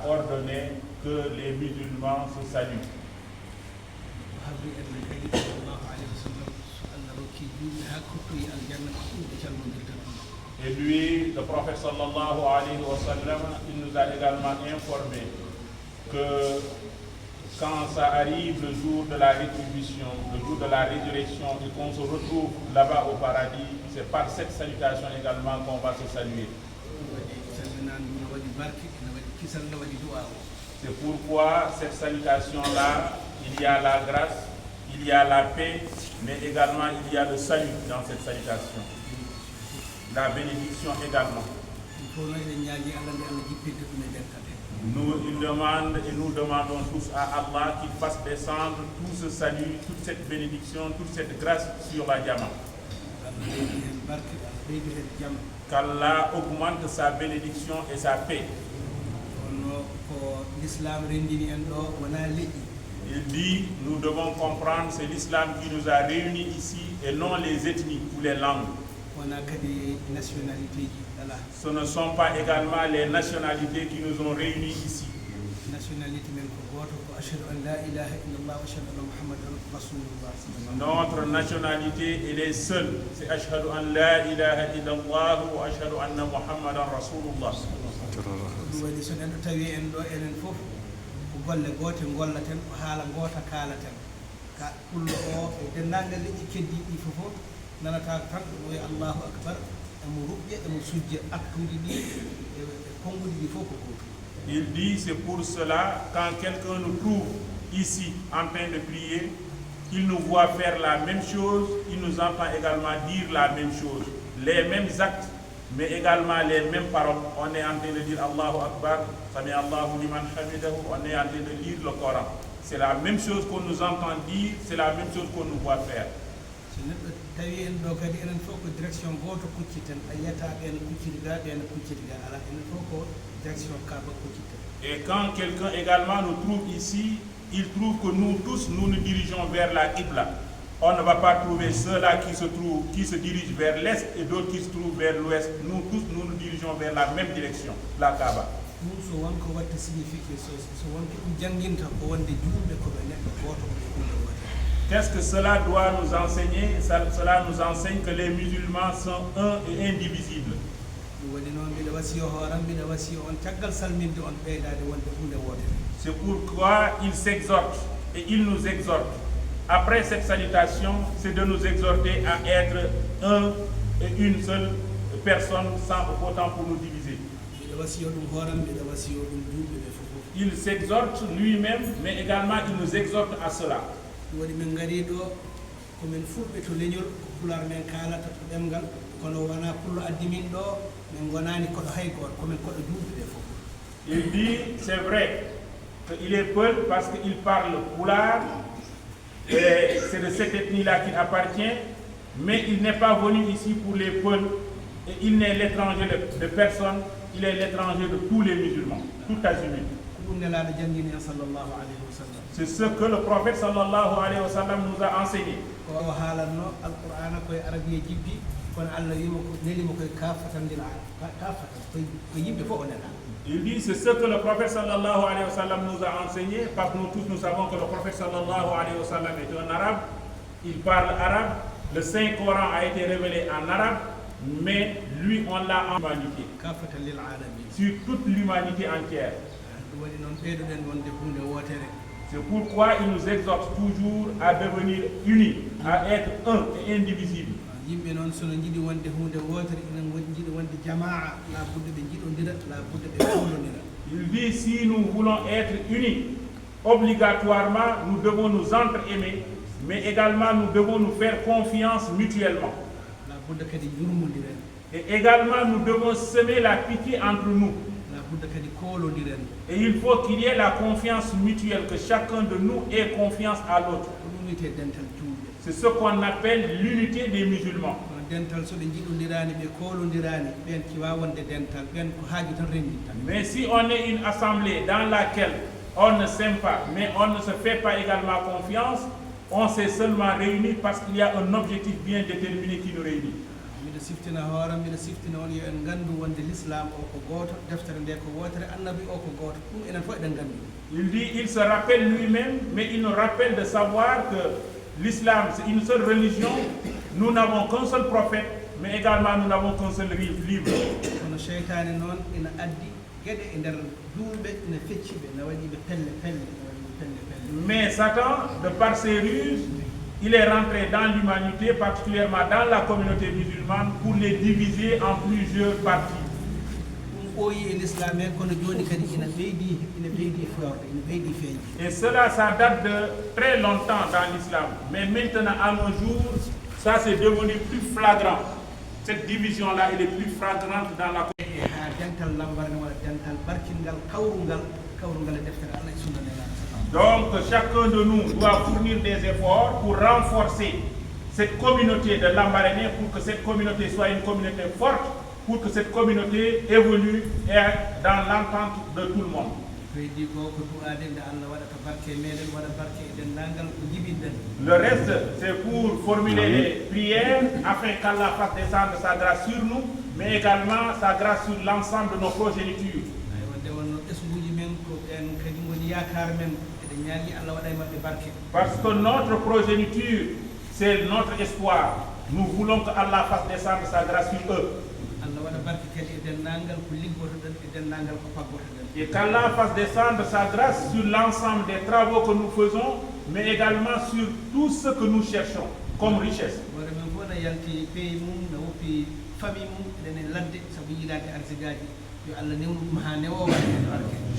ordonné que les musulmans se saluent. Et lui, le prophète sallallahu alayhi wa sallam, il nous a également informé que quand ça arrive le jour de la rétribution, le jour de la résurrection et qu'on se retrouve là-bas au paradis, c'est par cette salutation également qu'on va se saluer. C'est pourquoi cette salutation-là, il y a la grâce, il y a la paix, mais également il y a le salut dans cette salutation. La bénédiction également. Nous demandons tous à Allah qu'il fasse descendre tout ce salut, toute cette bénédiction, toute cette grâce sur la Jama. Qu'Allah augmente sa bénédiction et sa paix. Il dit, nous devons comprendre, c'est l'islam qui nous a réunis ici et non les ethnies ou les langues. Ce ne sont pas également les nationalités qui nous ont réunis ici. Notre nationalité, elle est seule. C'est Ashhadu an la ilaha illallah wa ashhadu anna Muhammadan Rasulullah. Il dit, c'est pour cela, quand quelqu'un nous trouve ici en train de prier, il nous voit faire la même chose, il nous entend également dire la même chose, les mêmes actes, mais également les mêmes paroles. On est en train de dire Allahu Akbar, Sami Allahu liman hamidahu, on est en train de lire le Coran. C'est la même chose qu'on nous entend dire, c'est la même chose qu'on nous voit faire. Et quand quelqu'un également nous trouve ici, il trouve que nous tous, nous nous dirigeons vers la Qibla. On ne va pas trouver ceux-là qui se dirigent vers l'Est et d'autres qui se trouvent vers l'Ouest. Nous tous, nous nous dirigeons vers la même direction, la Kaaba. Qu'est-ce que cela doit nous enseigner? Cela nous enseigne que les musulmans sont un et indivisibles. C'est pourquoi il s'exhorte et il nous exhorte. Après cette salutation, c'est de nous exhorter à être un et une seule personne sans autant pour nous diviser. Il s'exhorte lui-même, mais également il nous exhorte à cela. Il dit, c'est vrai qu'il est Peul parce qu'il parle Pulaar, et c'est de cette ethnie-là qu'il appartient, mais il n'est pas venu ici pour les Peuls, et il n'est l'étranger de personne, il est l'étranger de tous les musulmans, tout azimut. C'est ce que le prophète sallallahu alayhi wa sallam nous a enseigné. Il dit, c'est ce que le prophète sallallahu alayhi wa sallam nous a enseigné, parce que nous tous nous savons que le prophète sallallahu alayhi wa sallam est un arabe, il parle arabe, le Saint-Coran a été révélé en arabe, mais lui on l'a en humanité, sur toute l'humanité entière. C'est pourquoi il nous exhorte toujours à devenir unis, à être un et indivisible. Il dit, si nous voulons être unis, obligatoirement nous devons nous entre-aimer, mais également nous devons nous faire confiance mutuellement. Et également nous devons semer la pitié entre nous. Et il faut qu'il y ait la confiance mutuelle, que chacun de nous ait confiance à l'autre. C'est ce qu'on appelle l'unité des musulmans. Mais si on est une assemblée dans laquelle on ne s'aime pas, mais on ne se fait pas également confiance, on s'est seulement réunis parce qu'il y a un objectif bien déterminé qui nous réunit. mbiɗa siftina hooram mbiɗa siftina on yo en nganndu wonde l'islam o ko gooto deftere nde ko wootere annabi o ko gooto ɗum enen fof eɗen nganndi. Il dit, il se rappelle lui-même, mais il nous rappelle de savoir que l'islam, c'est une seule religion. Nous n'avons qu'un seul prophète, mais également nous n'avons qu'un seul livre. kono seytane noon ina addi geɗe e nder duuɓe ina fecci ɓe ne waɗiɓe pelle pelle ne waɗiɓe pelle pelle. Mais Satan, de par ses ruses, il est rentré dans l'humanité, particulièrement dans la communauté musulmane, pour les diviser en plusieurs parties. Et cela, ça date de très longtemps dans l'islam. Mais maintenant, à nos jours, ça c'est devenu plus flagrant. Cette division-là, elle est plus flagrante dans la communauté. Donc, chacun de nous doit fournir des efforts pour renforcer cette communauté de Lambaréné, pour que cette communauté soit une communauté forte, pour que cette communauté évolue dans l'entente de tout le monde. Le reste, c'est pour formuler des prières afin qu'Allah fasse descendre sa grâce sur nous, mais également sa grâce sur l'ensemble de nos progénitures. Parce que notre progéniture, c'est notre espoir. Nous voulons que Allah fasse descendre sa grâce sur eux. Et qu'Allah fasse descendre sa grâce sur l'ensemble des travaux que nous faisons, mais également sur tout ce que nous cherchons comme richesse.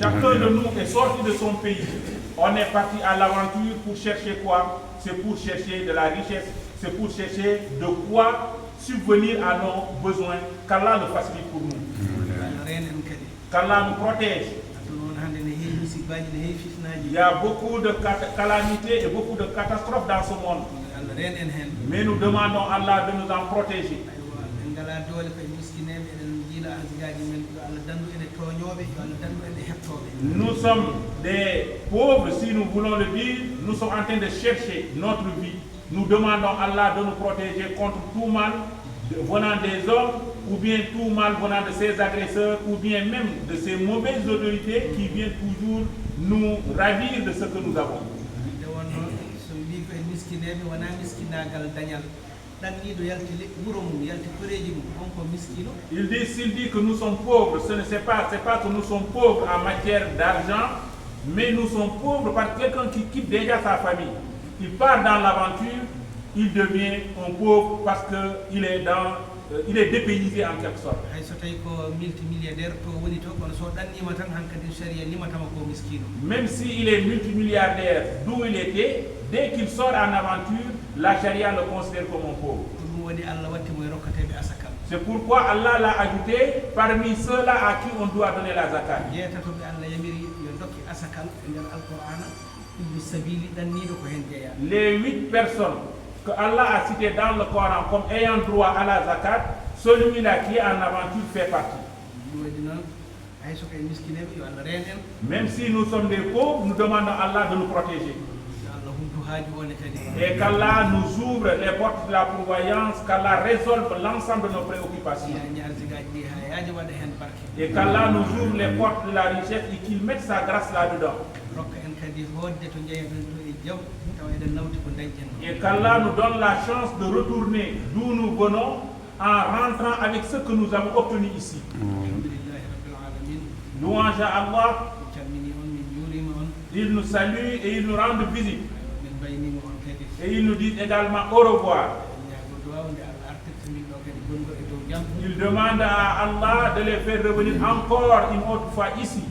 Chacun de nous est sorti de son pays. On est parti à l'aventure pour chercher quoi? C'est pour chercher de la richesse, c'est pour chercher de quoi subvenir à nos besoins. Qu'Allah le facilite pour nous. Qu'Allah nous protège. Il y a beaucoup de calamités et beaucoup de catastrophes dans ce monde. Mais nous demandons à Allah de nous en protéger. Nous sommes des pauvres, si nous voulons le dire. Nous sommes en train de chercher notre vie. Nous demandons à Allah de nous protéger contre tout mal venant des hommes, ou bien tout mal venant de ses agresseurs, ou bien même de ces mauvaises autorités qui viennent toujours nous ravir de ce que nous avons. Il dit, s'il dit que nous sommes pauvres, c'est pas que nous sommes pauvres en matière d'argent, mais nous sommes pauvres par quelqu'un qui quitte déjà sa famille. Il part dans l'aventure, il devient un pauvre parce qu'il est il est dépaysé en quelque sorte. Même s'il est multimilliardaire d'où il était, dès qu'il sort en aventure, la charia le considère comme un pauvre. C'est pourquoi Allah l'a ajouté parmi ceux-là à qui on doit donner la zakat. Les 8 personnes que Allah a citées dans le Coran comme ayant droit à la zakat, celui-là qui est en aventure fait partie. Même si nous sommes des pauvres, nous demandons à Allah de nous protéger. Et qu'Allah nous ouvre les portes de la prévoyance, qu'Allah résolve l'ensemble de nos préoccupations. Et qu'Allah nous ouvre les portes de la richesse et qu'il mette sa grâce là-dedans. Et qu'Allah nous donne la chance de retourner d'où nous venons en rentrant avec ce que nous avons obtenu ici. Louange à Allah. Il nous salue et il nous rend visite. Et il nous dit également au revoir. Il demande à Allah de les faire revenir encore une autre fois ici.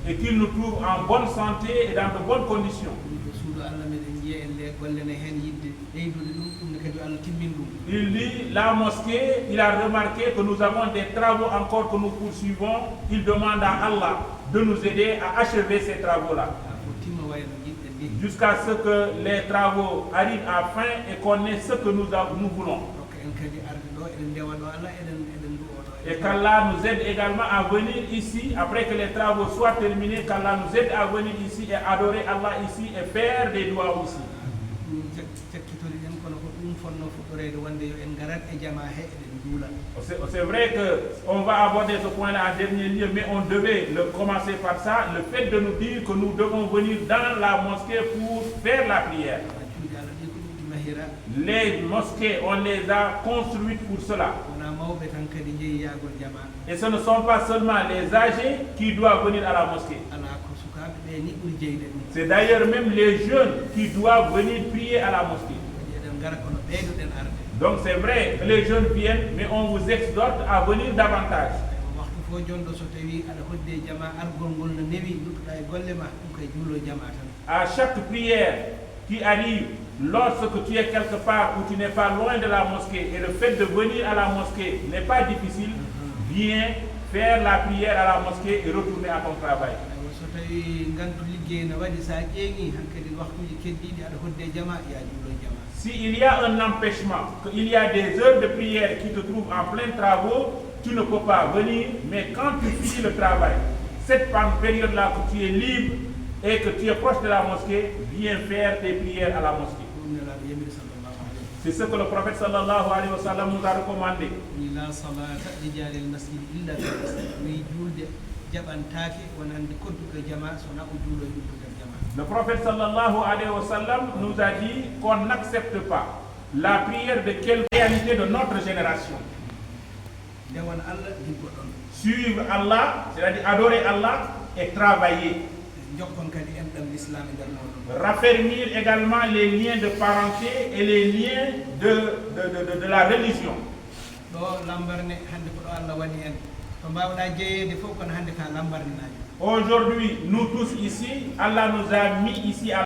Et qu'il nous trouve en bonne santé et dans de bonnes conditions. Il dit, la mosquée, il a remarqué que nous avons des travaux encore que nous poursuivons. Il demande à Allah de nous aider à achever ces travaux-là. Jusqu'à ce que les travaux arrivent à fin et qu'on ait ce que nous voulons. Et qu'Allah nous aide également à venir ici, après que les travaux soient terminés, qu'Allah nous aide à venir ici et adorer Allah ici et faire des doigts aussi. C'est vrai qu'on va aborder ce point-là en dernier lieu, mais on devait commencer par ça, le fait de nous dire que nous devons venir dans la mosquée pour faire la prière. Les mosquées, on les a construites pour cela. Et ce ne sont pas seulement les âgés qui doivent venir à la mosquée. C'est d'ailleurs même les jeunes qui doivent venir prier à la mosquée. Donc c'est vrai, les jeunes viennent, mais on vous exhorte à venir davantage. À chaque prière qui arrive, lorsque tu es quelque part où tu n'es pas loin de la mosquée et le fait de venir à la mosquée n'est pas difficile, viens faire la prière à la mosquée et retourner à ton travail. S'il y a un empêchement, qu'il y a des heures de prière qui te trouvent en plein travaux, tu ne peux pas venir, mais quand tu finis le travail, cette période-là que tu es libre et que tu es proche de la mosquée, viens faire tes prières à la mosquée. C'est ce que le prophète sallallahu alayhi wa sallam nous a recommandé. Le prophète sallallahu alayhi wa sallam nous a dit qu'on n'accepte pas la prière de quelle réalité de notre génération. Suivre Allah, c'est-à-dire adorer Allah et travailler. Raffermir également les liens de parenté et les liens de la religion. Aujourd'hui, nous tous ici, Allah nous a mis ici à